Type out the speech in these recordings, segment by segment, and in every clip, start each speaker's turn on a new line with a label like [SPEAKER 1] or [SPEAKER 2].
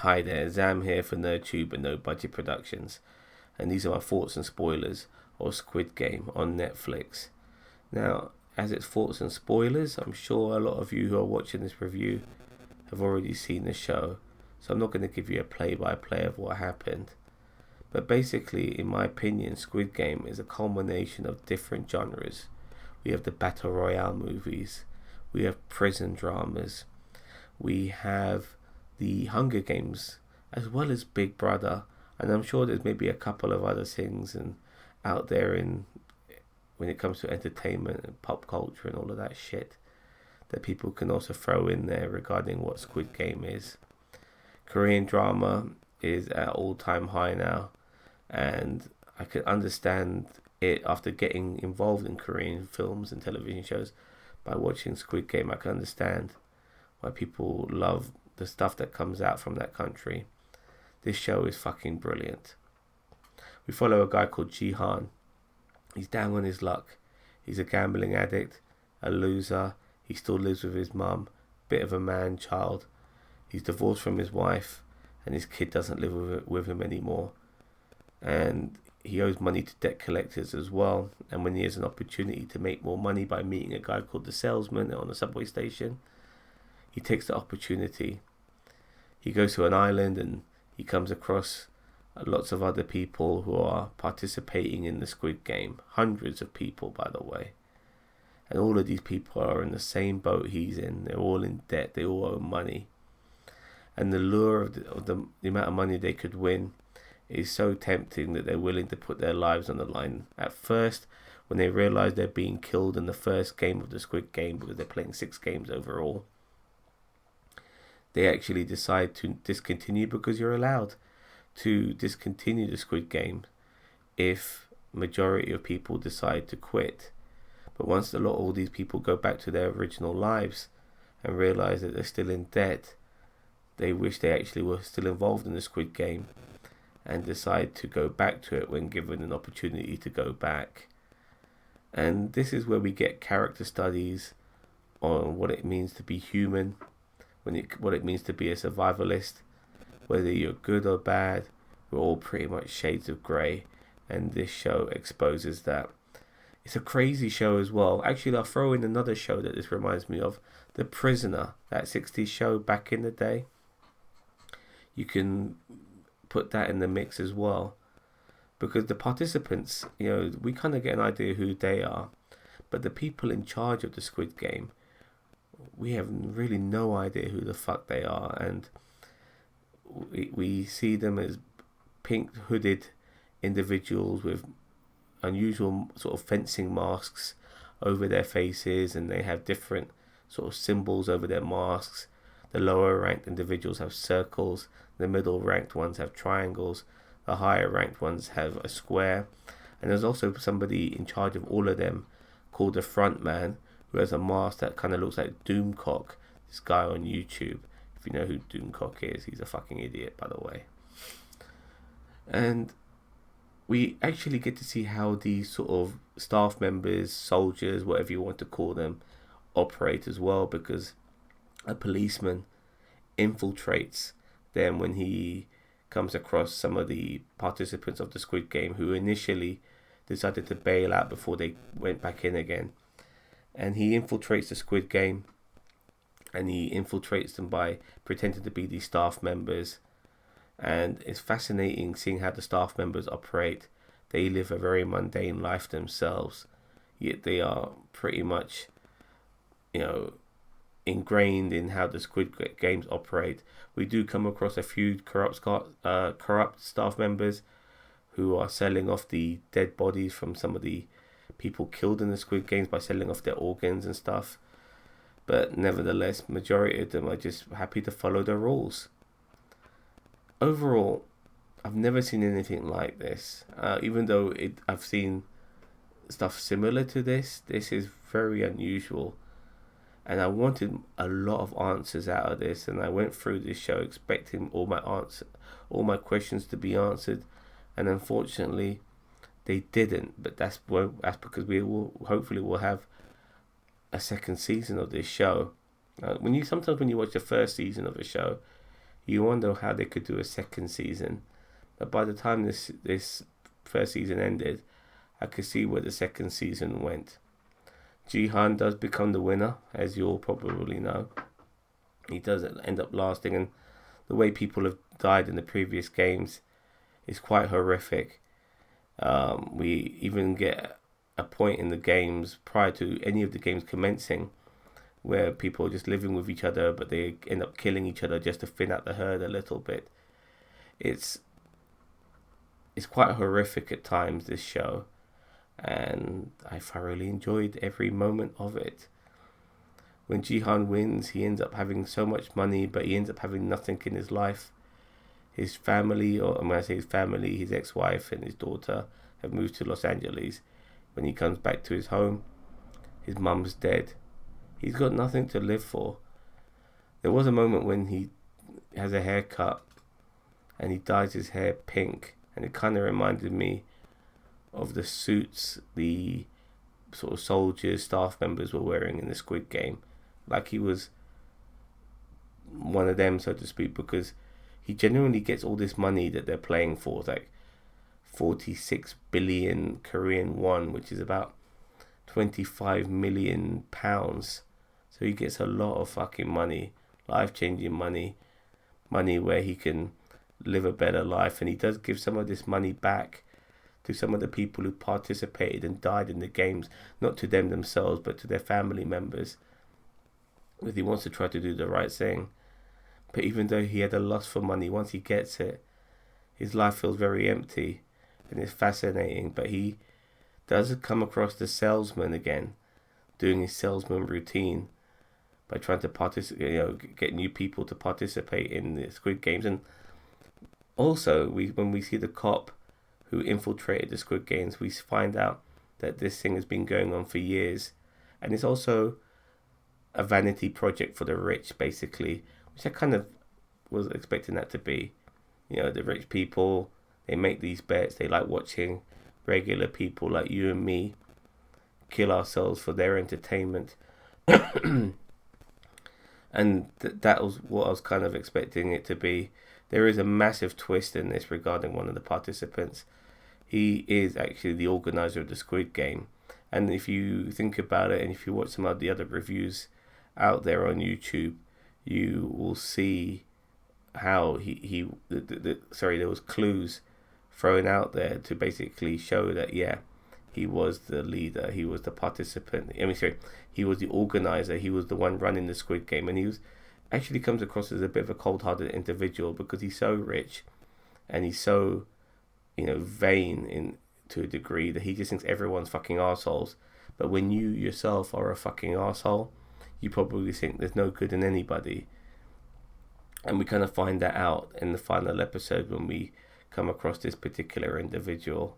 [SPEAKER 1] Hi there, Zam here for NerdTube and No Budget Productions, and these are my thoughts and spoilers of Squid Game on Netflix. Now, as it's thoughts and spoilers, I'm sure a lot of you who are watching this review have already seen the show, so I'm not going to give you a play-by-play of what happened. But basically, in my opinion, Squid Game is a culmination of different genres. We have the Battle Royale movies, we have prison dramas, we have the Hunger Games, as well as Big Brother, and I'm sure there's maybe a couple of other things and out there in when it comes to entertainment and pop culture and all of that shit that people can also throw in there regarding what Squid Game is. Korean drama is at all-time high now, and I can understand it after getting involved in Korean films and television shows by watching Squid Game. I can understand why people love the stuff that comes out from that country. This show is fucking brilliant. We follow a guy called Jihan. He's down on his luck. He's a gambling addict, a loser. He still lives with his mum, bit of a man child. He's divorced from his wife, and his kid doesn't live with him anymore. And he owes money to debt collectors as well. And when he has an opportunity to make more money by meeting a guy called the salesman on a subway station, he takes the opportunity. He goes to an island and he comes across lots of other people who are participating in the Squid Game. Hundreds of people, by the way. And all of these people are in the same boat he's in. They're all in debt. They all owe money. And the lure of the amount of money they could win is so tempting that they're willing to put their lives on the line. At first, when they realize they're being killed in the first game of the Squid Game, because they're playing 6 games overall, they actually decide to discontinue, because you're allowed to discontinue the Squid Game if majority of people decide to quit. But once all these people go back to their original lives and realize that they're still in debt, they wish they actually were still involved in the Squid Game and decide to go back to it when given an opportunity to go back. And this is where we get character studies on what it means to be human, what it means to be a survivalist. Whether you're good or bad, we're all pretty much shades of grey, and this show exposes that. It's a crazy show as well. Actually, I'll throw in another show that this reminds me of, The Prisoner, that 60s show back in the day. You can put that in the mix as well, because the participants, we kind of get an idea who they are, but the people in charge of the Squid Game, we have really no idea who the fuck they are, and we see them as pink hooded individuals with unusual sort of fencing masks over their faces, and they have different sort of symbols over their masks. The lower ranked individuals have circles, the middle ranked ones have triangles, the higher ranked ones have a square, and there's also somebody in charge of all of them called the front man, who has a mask that kind of looks like Doomcock, this guy on YouTube. If you know who Doomcock is, he's a fucking idiot, by the way. And we actually get to see how these sort of staff members, soldiers, whatever you want to call them, operate as well, because a policeman infiltrates them when he comes across some of the participants of the Squid Game who initially decided to bail out before they went back in again. And he infiltrates the Squid Game, and he infiltrates them by pretending to be these staff members. And it's fascinating seeing how the staff members operate. They live a very mundane life themselves, yet they are pretty much, ingrained in how the Squid Games operate. We do come across a few corrupt staff members who are selling off the dead bodies from some of the people killed in the Squid Games by selling off their organs and stuff. But nevertheless, majority of them are just happy to follow the rules. Overall, I've never seen anything like this. Even though I've seen stuff similar to this, this is very unusual. And I wanted a lot of answers out of this, and I went through this show expecting all my questions to be answered, and unfortunately, they didn't. But that's because we will hopefully will have a second season of this show. When you watch the first season of a show, You wonder how they could do a second season. But by the time this first season ended, I could see where the second season went. Jihan does become the winner, as you all probably know. He does end up lasting, and the way people have died in the previous games is quite horrific. We even get a point in the games prior to any of the games commencing where people are just living with each other, but they end up killing each other just to thin out the herd a little bit. It's quite horrific at times, this show, and I thoroughly enjoyed every moment of it. When Jihan wins, he ends up having so much money, but he ends up having nothing in his life. His family, or when I say his family, his ex-wife and his daughter have moved to Los Angeles. When he comes back to his home, his mum's dead. He's got nothing to live for. There was a moment when he has a haircut and he dyes his hair pink, and it kind of reminded me of the suits the sort of soldiers, staff members were wearing in the Squid Game. Like he was one of them, so to speak, because he genuinely gets all this money that they're playing for, like 46 billion Korean won, which is about 25 million pounds. So he gets a lot of fucking money, life-changing money where he can live a better life, and he does give some of this money back to some of the people who participated and died in the games, not to them themselves, but to their family members, because he wants to try to do the right thing. But even though he had a lust for money, once he gets it, his life feels very empty, and it's fascinating. But he does come across the salesman again, doing his salesman routine by trying to participate, get new people to participate in the Squid Games. And also, when we see the cop who infiltrated the Squid Games, we find out that this thing has been going on for years, and it's also a vanity project for the rich, basically, which I kind of was expecting that to be. The rich people, they make these bets. They like watching regular people like you and me kill ourselves for their entertainment. And that was what I was kind of expecting it to be. There is a massive twist in this regarding one of the participants. He is actually the organizer of the Squid Game. And if you think about it, and if you watch some of the other reviews out there on YouTube, you will see how there was clues thrown out there to basically show that, yeah, he was the leader, he was the participant. He was the organizer, he was the one running the Squid Game, and he was actually comes across as a bit of a cold-hearted individual because he's so rich and he's so, vain to a degree that he just thinks everyone's fucking assholes. But when you yourself are a fucking asshole, you probably think there's no good in anybody. And we kind of find that out in the final episode when we come across this particular individual.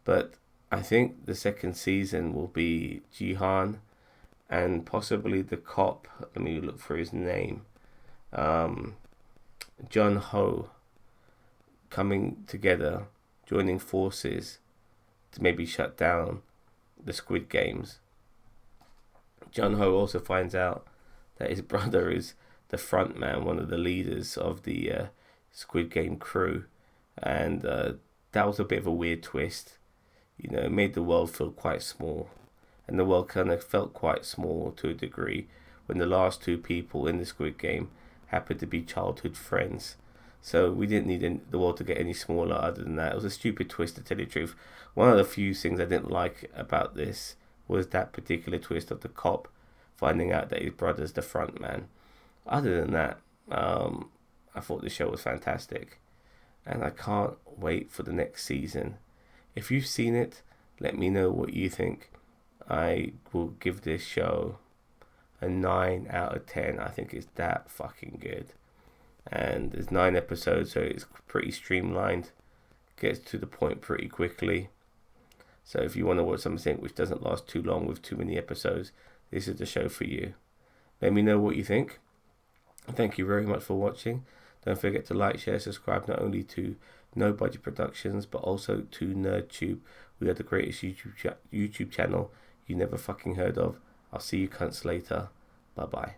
[SPEAKER 1] But I think the second season will be Jihan and possibly the cop. Let me look for his name. John Ho, coming together, joining forces to maybe shut down the Squid Games. John Ho also finds out that his brother is the front man, one of the leaders of the Squid Game crew, and that was a bit of a weird twist. It made the world feel quite small, and the world kind of felt quite small to a degree when the last two people in the Squid Game happened to be childhood friends. So we didn't need the world to get any smaller other than that. It was a stupid twist, to tell you the truth. One of the few things I didn't like about this was that particular twist of the cop finding out that his brother's the front man. Other than that, I thought the show was fantastic, and I can't wait for the next season. If you've seen it, let me know what you think. I will give this show a 9 out of 10. I think it's that fucking good. And there's 9 episodes, so it's pretty streamlined. Gets to the point pretty quickly. So if you want to watch something which doesn't last too long with too many episodes, this is the show for you. Let me know what you think. Thank you very much for watching. Don't forget to like, share, subscribe not only to No Budget Productions but also to NerdTube. We are the greatest YouTube channel you never fucking heard of. I'll see you cunts later. Bye bye.